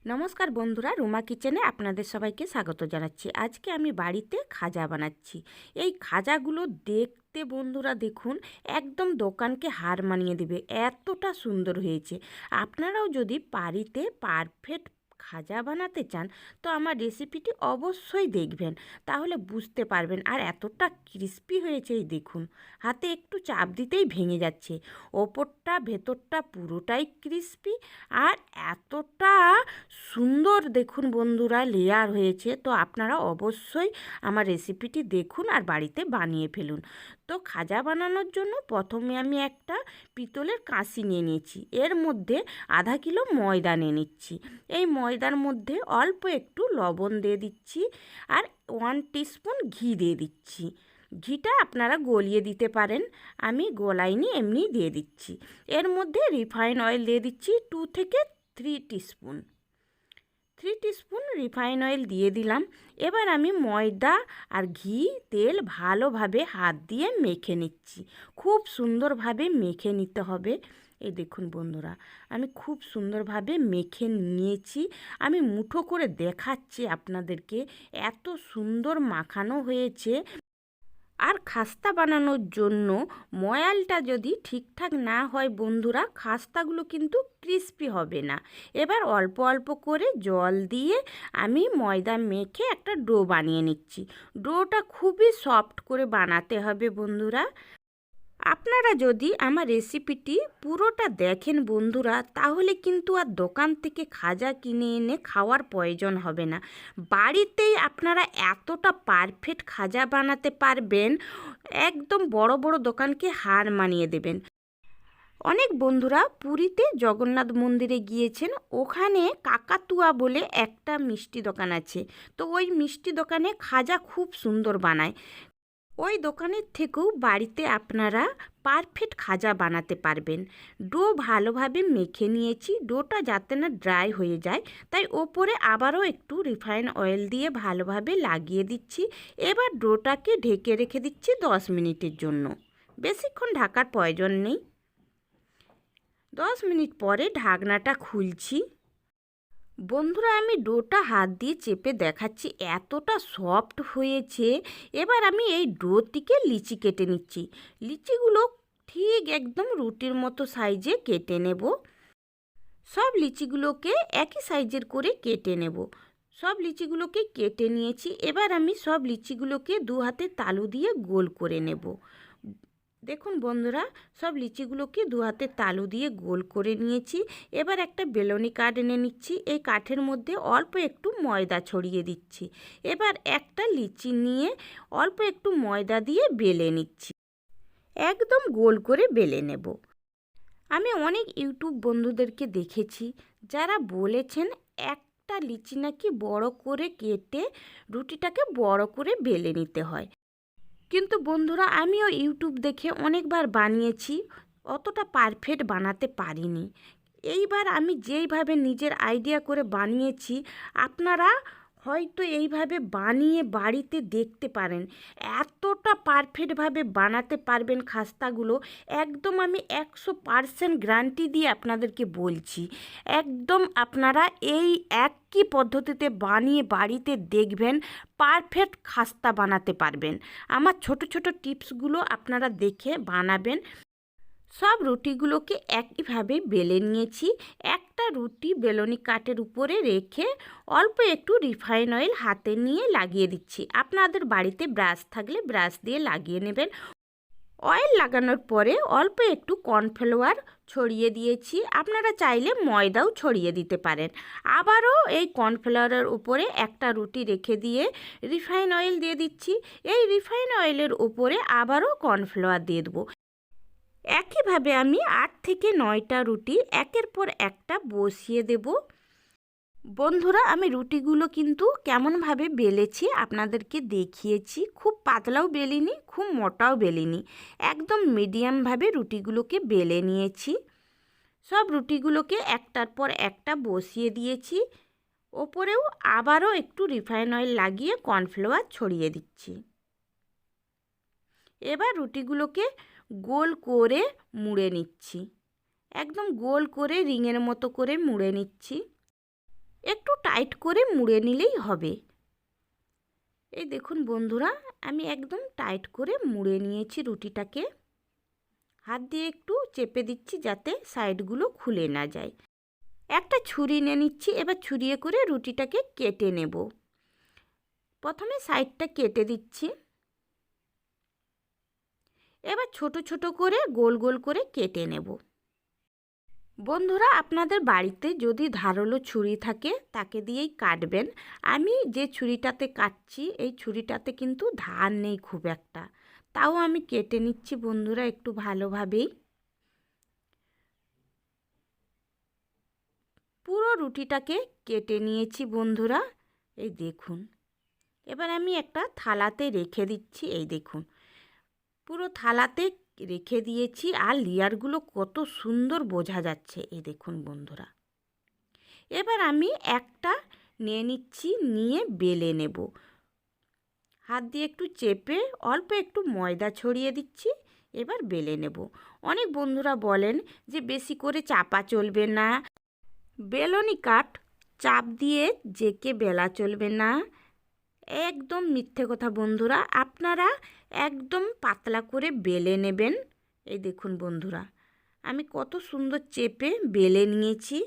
নমস্কার বন্ধুরা, রুমা কিচেনে আপনাদের সবাইকে স্বাগত জানাচ্ছি। আজকে আমি বাড়িতে খাজা বানাচ্ছি। এই খাজাগুলো দেখতে বন্ধুরা দেখুন, একদম দোকানকে হার মানিয়ে দেবে, এতটা সুন্দর হয়েছে। আপনারাও যদি বাড়িতে পারফেক্ট খাজা বানাতে চান তো আমার রেসিপিটি অবশ্যই দেখবেন, তাহলে বুঝতে পারবেন। আর এতটা ক্রিস্পি হয়েছে, এই দেখুন, হাতে একটু চাপ দিতেই ভেঙে যাচ্ছে। ওপরটা ভেতরটা পুরোটাই ক্রিস্পি, আর এতটা সুন্দর দেখুন বন্ধুরা লেয়ার হয়েছে। তো আপনারা অবশ্যই আমার রেসিপিটি দেখুন আর বাড়িতে বানিয়ে ফেলুন। তো খাজা বানানোর জন্য প্রথমে আমি একটা পিতলের কাঁচি নিয়ে নিয়েছি, এর মধ্যে আধা কিলো ময়দা নিয়ে নিচ্ছি। এই ময়দার মধ্যে অল্প একটু লবণ দিয়ে দিচ্ছি আর 1 টিস্পুন ঘি দিয়ে দিচ্ছি। ঘিটা আপনারা গলিয়ে দিতে পারেন, আমি গলাইনি, এমনি দিয়ে দিচ্ছি। এর মধ্যে রিফাইন অয়েল দিয়ে দিচ্ছি 2 থেকে 3 টিস্পুন। 3 টিস্পুন রিফাইন অয়েল দিয়ে দিলাম। এবার আমি ময়দা আর ঘি তেল ভালোভাবে হাত দিয়ে মেখে নিচ্ছি। খুব সুন্দরভাবে মেখে নিতে হবে। এই দেখুন বন্ধুরা, আমি খুব সুন্দরভাবে মেখে নিয়েছি। আমি মুঠো করে দেখাচ্ছি আপনাদেরকে, এত সুন্দর মাখানো হয়েছে। আর খাস্তা বানানোর জন্য ময়ালটা যদি ঠিকঠাক না হয় বন্ধুরা, খাস্তাগুলো কিন্তু ক্রিস্পি হবে না। এবার অল্প অল্প করে জল দিয়ে আমি ময়দা মেখে একটা ডো বানিয়ে নিচ্ছি। ডোটা খুবই সফট করে বানাতে হবে বন্ধুরা। আপনারা যদি আমার রেসিপিটি পুরোটা দেখেন বন্ধুরা, তাহলে কিন্তু আর দোকান থেকে খাজা কিনে এনে খাওয়ার প্রয়োজন হবে না। বাড়িতেই আপনারা এতটা পারফেক্ট খাজা বানাতে পারবেন, একদম বড় বড় দোকানকে হার মানিয়ে দেবেন। অনেক বন্ধুরা পুরীতে জগন্নাথ মন্দিরে গিয়েছেন, ওখানে কাকাতুয়া বলে একটা মিষ্টি দোকান আছে। তো ওই মিষ্টি দোকানে খাজা খুব সুন্দর বানায়। ওই দোকানের থেকেও বাড়িতে আপনারা পারফেক্ট খাজা বানাতে পারবেন। ডো ভালোভাবে মেখে নিয়েছি, ডোটা যাতে না ড্রাই হয়ে যায়, তাই ওপরে আবারও একটু রিফাইন অয়েল দিয়ে ভালোভাবে লাগিয়ে দিচ্ছি। এবার ডোটাকে ঢেকে রেখে দিচ্ছি 10 মিনিটের জন্য। বেশিক্ষণ ঢাকার প্রয়োজন নেই। 10 মিনিট পরে ঢাকনাটা খুলছি। বন্ধুরা, আমি ডোটা হাত দিয়ে চেপে দেখাচ্ছি, এতটা সফট হয়েছে। এবার আমি এই ডো থেকে লিচি কেটে নিচ্ছি। লিচিগুলো ঠিক একদম রুটির মতো সাইজে কেটে নেব। সব লিচিগুলোকে একই সাইজের করে কেটে নেব। সব লিচিগুলোকে কেটে নিয়েছি। এবার আমি সব লিচিগুলোকে 2 হাতে তালু দিয়ে গোল করে নেব। দেখুন বন্ধুরা, সব লিচিগুলোকে 2 হাতে তালু দিয়ে গোল করে নিয়েছি। এবার একটা বেলনি কাঠ এনে নিচ্ছি। এই কাঠের মধ্যে অল্প একটু ময়দা ছড়িয়ে দিচ্ছি। এবার একটা লিচি নিয়ে অল্প একটু ময়দা দিয়ে বেলে নিচ্ছি। একদম গোল করে বেলে নেব। আমি অনেক ইউটিউব বন্ধুদেরকে দেখেছি যারা বলেছেন একটা লিচি নাকি বড় করে কেটে রুটিটাকে বড় করে বেলে নিতে হয়। কিন্তু বন্ধুরা, আমিও ইউটিউব দেখে অনেকবার বানিয়েছি, অতটা পারফেক্ট বানাতে পারিনি। এইবার আমি যেইভাবে নিজের আইডিয়া করে বানিয়েছি, আপনারা হয়তো এইভাবে বানিয়ে বাড়িতে দেখতে পারেন। এতটা পারফেক্টভাবে বানাতে পারবেন খাস্তাগুলো, একদম আমি 100% গ্যারান্টি দিয়ে আপনাদেরকে বলছি। একদম আপনারা এই একই পদ্ধতিতে বানিয়ে বাড়িতে দেখবেন, পারফেক্ট খাস্তা বানাতে পারবেন। আমার ছোট ছোট টিপসগুলো আপনারা দেখে বানাবেন। সব রুটিগুলোকে একইভাবে বেলে নিয়েছি। একটা রুটি বেলনি কাঠের উপরে রেখে অল্প একটু রিফাইন অয়েল হাতে নিয়ে লাগিয়ে দিচ্ছি। আপনাদের বাড়িতে ব্রাশ থাকলে ব্রাশ দিয়ে লাগিয়ে নেবেন। অয়েল লাগানোর পরে অল্প একটু কর্নফ্লাওয়ার ছড়িয়ে দিয়েছি। আপনারা চাইলে ময়দাও ছড়িয়ে দিতে পারেন। আবারও এই কর্নফ্লাওয়ারের উপরে একটা রুটি রেখে দিয়ে রিফাইন অয়েল দিয়ে দিচ্ছি। এই রিফাইন অয়েলের উপরে আবারও কর্নফ্লাওয়ার দিয়ে দেবো। একইভাবে আমি 8 থেকে 9টা রুটি একের পর একটা বসিয়ে দেব। বন্ধুরা, আমি রুটিগুলো কিন্তু কেমনভাবে বেলেছি আপনাদেরকে দেখিয়েছি। খুব পাতলাও বেলিনি, খুব মোটাও বেলিনি, একদম মিডিয়ামভাবে রুটিগুলোকে বেলে নিয়েছি। সব রুটিগুলোকে একটার পর একটা বসিয়ে দিয়েছি। ওপরেও আবারও একটু রিফাইন অয়েল লাগিয়ে কর্নফ্লাওয়ার ছড়িয়ে দিচ্ছি। এবার রুটিগুলোকে গোল করে মুড়ে নিচ্ছি। একদম গোল করে রিংয়ের মতো করে মুড়ে নিচ্ছি। একটু টাইট করে মুড়ে নিলেই হবে। এই দেখুন বন্ধুরা, আমি একদম টাইট করে মুড়ে নিয়েছি রুটিটাকে। হাত দিয়ে একটু চেপে দিচ্ছি যাতে সাইডগুলো খুলে না যায়। একটা ছুরি নিয়ে নিচ্ছি, এবার ছুরিয়ে করে রুটিটাকে কেটে নেব। প্রথমে সাইডটা কেটে দিচ্ছি, এবার ছোট ছোট করে গোল গোল করে কেটে নেব। বন্ধুরা, আপনাদের বাড়িতে যদি ধারালো ছুরি থাকে তাকে দিয়েই কাটবেন। আমি যে ছুরিটাতে কাটছি এই ছুরিটাতে কিন্তু ধার নেই খুব একটা, তাও আমি কেটে নিচ্ছি বন্ধুরা একটু ভালোভাবেই। পুরো রুটিটাকে কেটে নিয়েছি বন্ধুরা, এই দেখুন। এবার আমি একটা থালাতে রেখে দিচ্ছি, এই দেখুন পুরো থালাতে রেখে দিয়েছি। আর লেয়ারগুলো কত সুন্দর বোঝা যাচ্ছে, এই দেখুন বন্ধুরা। এবার আমি একটা নিয়ে নিচ্ছি, নিয়ে বেলে নেব। হাত দিয়ে একটু চেপে অল্প একটু ময়দা ছড়িয়ে দিচ্ছি, এবার বেলে নেব। অনেক বন্ধুরা বলেন যে বেশি করে চাপা চলবে না, বেলনি কাঠ চাপ দিয়ে জেকে বেলা চলবে না। একদম মিথ্যে কথা বন্ধুরা, আপনারা একদম পাতলা করে বেলে নেবেন। এই দেখুন বন্ধুরা, আমি কত সুন্দর চেপে বেলে নিয়েছি।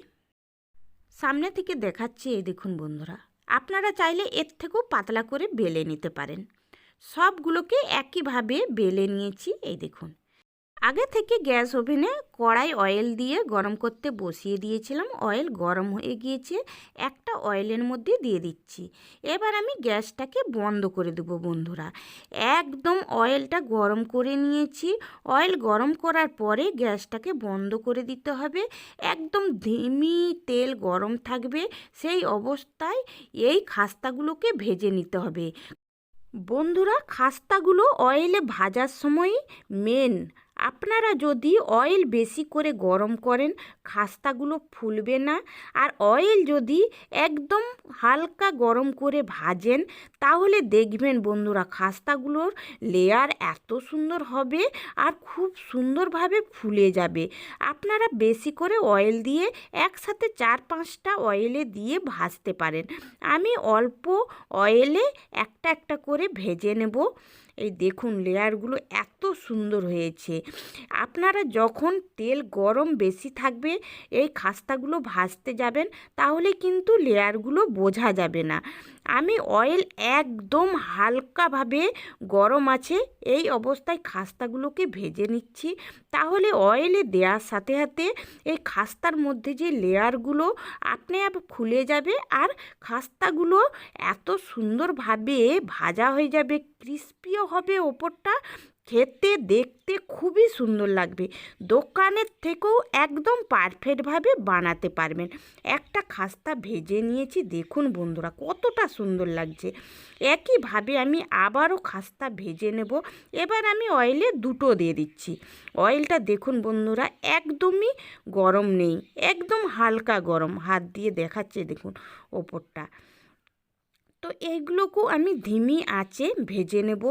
সামনে থেকে দেখাচ্ছি, এই দেখুন বন্ধুরা। আপনারা চাইলে এর থেকেও পাতলা করে বেলে নিতে পারেন। সবগুলোকে একইভাবে বেলে নিয়েছি, এই দেখুন। আগে থেকে গ্যাস ওভেনে কড়াই অয়েল দিয়ে গরম করতে বসিয়ে দিয়েছিলাম। অয়েল গরম হয়ে গিয়েছে, একটা অয়েলের মধ্যে দিয়ে দিচ্ছি। এবার আমি গ্যাসটাকে বন্ধ করে দেবো বন্ধুরা। একদম অয়েলটা গরম করে নিয়েছি। অয়েল গরম করার পরে গ্যাসটাকে বন্ধ করে দিতে হবে। একদম ধিমি তেল গরম থাকবে, সেই অবস্থায় এই খাস্তাগুলোকে ভেজে নিতে হবে বন্ধুরা। খাস্তাগুলো অয়েলে ভাজার সময় মেন। আপনারা যদি অয়েল বেশি করে গরম করেন খাস্তাগুলো ফুলবে না। আর অয়েল যদি একদম হালকা গরম করে ভাজেন তাহলে দেখবেন বন্ধুরা খাস্তাগুলোর লেয়ার এত সুন্দর হবে আর খুব সুন্দরভাবে ফুলে যাবে। আপনারা বেশি করে অয়েল দিয়ে একসাথে 4-5টা অয়েলে দিয়ে ভাজতে পারেন। আমি অল্প অয়েলে একটা একটা করে ভেজে নেব। এই দেখুন লেয়ারগুলো এত সুন্দর হয়েছে। আপনারা যখন তেল গরম বেশি থাকবে এই খাস্তাগুলো ভাজতে যাবেন তাহলে কিন্তু লেয়ারগুলো বোঝা যাবে না। আমি অয়েল একদম হালকাভাবে গরম আছে এই অবস্থায় খাস্তাগুলোকে ভেজে নিচ্ছি। তাহলে অয়েলে দেওয়ার সাথে সাথে এই খাস্তার মধ্যে যে লেয়ারগুলো আপনি আপ খুলে যাবে আর খাস্তাগুলো এত সুন্দরভাবে ভাজা হয়ে যাবে, ক্রিস্পিও হবে ওপরটা, খেতে দেখতে খুবই সুন্দর লাগবে। দোকানের থেকেও একদম পারফেক্টভাবে বানাতে পারবেন। একটা খাস্তা ভেজে নিয়েছি, দেখুন বন্ধুরা কতটা সুন্দর লাগছে। একইভাবে আমি আবারও খাস্তা ভেজে নেব। এবার আমি অয়েলে দুটো দিয়ে দিচ্ছি। অয়েলটা দেখুন বন্ধুরা একদমই গরম নেই, একদম হালকা গরম। হাত দিয়ে দেখাচ্ছে দেখুন ওপরটা। তো এইগুলোকেও আমি ধিমি আঁচে ভেজে নেব।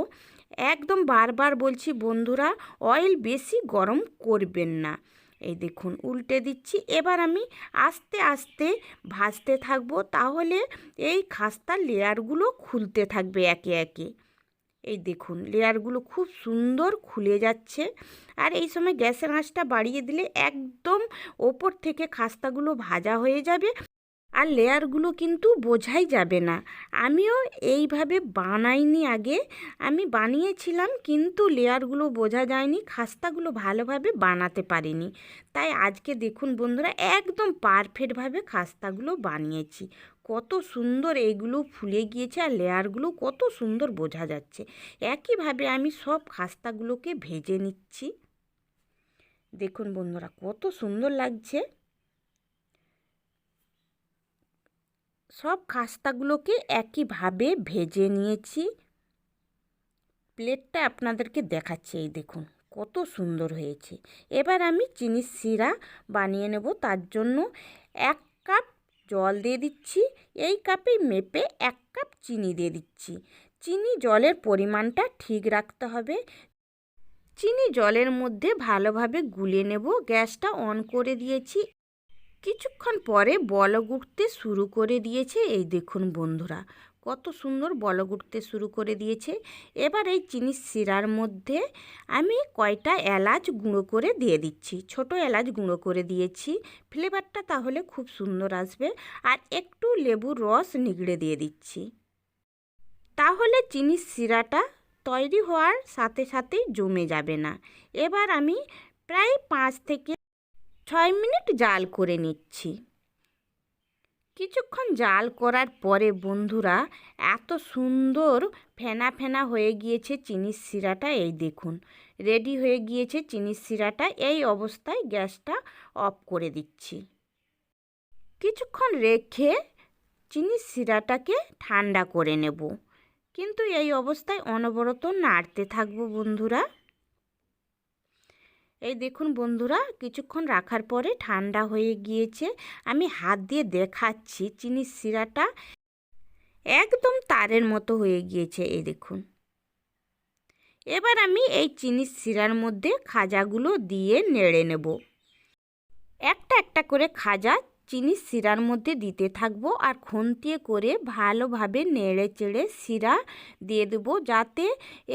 একদম বারবার বলছি বন্ধুরা অয়েল বেশি গরম করবেন না। এই দেখুন উল্টে দিচ্ছি। এবার আমি আস্তে আস্তে ভাজতে থাকবো, তাহলে এই খাস্তার লেয়ারগুলো খুলতে থাকবে একে একে। এই দেখুন লেয়ারগুলো খুব সুন্দর খুলে যাচ্ছে। আর এই সময় গ্যাসের আঁচটা বাড়িয়ে দিলে একদম ওপর থেকে খাস্তাগুলো ভাজা হয়ে যাবে আর লেয়ারগুলো কিন্তু বোঝাই যাবে না। আমিও এইভাবে বানাইনি আগে, আমি বানিয়েছিলাম কিন্তু লেয়ারগুলো বোঝা যায়নি, খাস্তাগুলো ভালোভাবে বানাতে পারিনি। তাই আজকে দেখুন বন্ধুরা একদম পারফেক্টভাবে খাস্তাগুলো বানিয়েছি। কত সুন্দর এইগুলো ফুলে গিয়েছে আর লেয়ারগুলো কত সুন্দর বোঝা যাচ্ছে। একইভাবে আমি সব খাস্তাগুলোকে ভেজে নিচ্ছি। দেখুন বন্ধুরা কত সুন্দর লাগছে। সব খাস্তাগুলোকে একইভাবে ভেজে নিয়েছি। প্লেটটা আপনাদেরকে দেখাচ্ছি, এই দেখুন কত সুন্দর হয়েছে। এবার আমি চিনির শিরা বানিয়ে নেব। তার জন্য 1 কাপ জল দিয়ে দিচ্ছি। এই কাপে মেপে 1 কাপ চিনি দিয়ে দিচ্ছি। চিনি জলের পরিমাণটা ঠিক রাখতে হবে। চিনি জলের মধ্যে ভালোভাবে গুলে নেব। গ্যাসটা অন করে দিয়েছি। কিছুক্ষণ পরে বলক উঠতে শুরু করে দিয়েছে। এই দেখুন বন্ধুরা, কত সুন্দর বলক উঠতে শুরু করে দিয়েছে। এবার এই চিনির শিরার মধ্যে আমি কয়টা এলাচ গুঁড়ো করে দিয়ে দিচ্ছি। ছোট এলাচ গুঁড়ো করে দিয়েছি, ফ্লেভারটা তাহলে খুব সুন্দর আসবে। আর একটু লেবুর রস নিগড়ে দিয়ে দিচ্ছি, তাহলে চিনির শিরাটা তৈরি হওয়ার সাথে সাথেই জমে যাবে না। এবার আমি প্রায় 5 থেকে 6 মিনিট জাল করে নিচ্ছি। কিছুক্ষণ জাল করার পরে বন্ধুরা এত সুন্দর ফেনা ফেনা হয়ে গিয়েছে চিনির শিরাটা। এই দেখুন রেডি হয়ে গিয়েছে চিনির শিরাটা। এই অবস্থায় গ্যাসটা অফ করে দিচ্ছি। কিছুক্ষণ রেখে চিনির শিরাটাকে ঠান্ডা করে নেব, কিন্তু এই অবস্থায় অনবরত নাড়তে থাকবো বন্ধুরা। এই দেখুন বন্ধুরা, কিছুক্ষণ রাখার পরে ঠান্ডা হয়ে গিয়েছে। আমি হাত দিয়ে দেখাচ্ছি, চিনির শিরাটা একদম তারের মতো হয়ে গিয়েছে। এই দেখুন। এবার আমি এই চিনির শিরার মধ্যে খাজাগুলো দিয়ে নেড়ে নেব। একটা একটা করে খাজা চিনির শিরার মধ্যে দিতে থাকবো আর খুন্তিয়ে করে ভালোভাবে নেড়ে চেড়ে শিরা দিয়ে দেবো, যাতে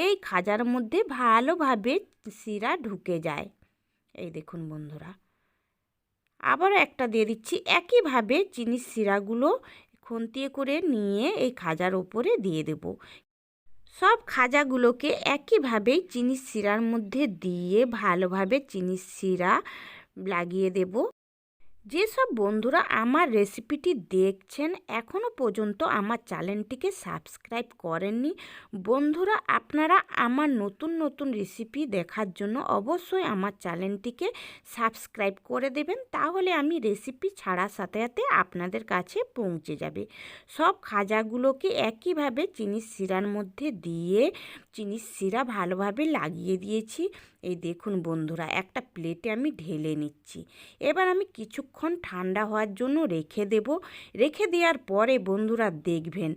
এই খাজার মধ্যে ভালোভাবে শিরা ঢুকে যায়। এই দেখুন বন্ধুরা, আবারও একটা দিয়ে দিচ্ছি। একইভাবে চিনির শিরাগুলো খুন্তিয়ে করে নিয়ে এই খাজার ওপরে দিয়ে দেব। সব খাজাগুলোকে একইভাবেই চিনির শিরার মধ্যে দিয়ে ভালোভাবে চিনির শিরা লাগিয়ে দেব। যেসব বন্ধুরা আমার রেসিপিটি দেখছেন এখনও পর্যন্ত আমার চ্যানেলটিকে সাবস্ক্রাইব করেননি, বন্ধুরা আপনারা আমার নতুন নতুন রেসিপি দেখার জন্য অবশ্যই আমার চ্যানেলটিকে সাবস্ক্রাইব করে দেবেন, তাহলে আমি রেসিপি ছাড়ার সাথে সাথে আপনাদের কাছে পৌঁছে যাবে। সব খাজাগুলোকে একইভাবে চিনির শিরার মধ্যে দিয়ে চিনির শিরা ভালোভাবে লাগিয়ে দিয়েছি। এই দেখুন বন্ধুরা, একটা প্লেটে আমি ঢেলে নিচ্ছি। এবার আমি কিছুক্ষণ ঠান্ডা হওয়ার জন্য রেখে দেব। রেখে দেওয়ার পরে বন্ধুরা দেখবেন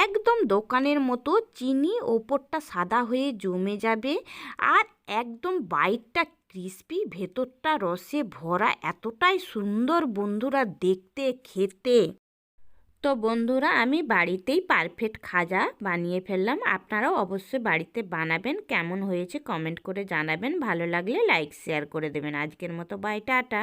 একদম দোকানের মতো চিনি ওপরটা সাদা হয়ে জমে যাবে আর একদম বাইরটা ক্রিস্পি, ভেতরটা রসে ভরা, এতটাই সুন্দর বন্ধুরা দেখতে, খেতে। তো বন্ধুরা আমি বাড়িতেই পারফেক্ট খাজা বানিয়ে ফেললাম। আপনারাও অবশ্যই বাড়িতে বানাবেন। কেমন হয়েছে কমেন্ট করে জানাবেন। ভালো লাগলে লাইক শেয়ার করে দেবেন। আজকের মতো বাই, টাটা।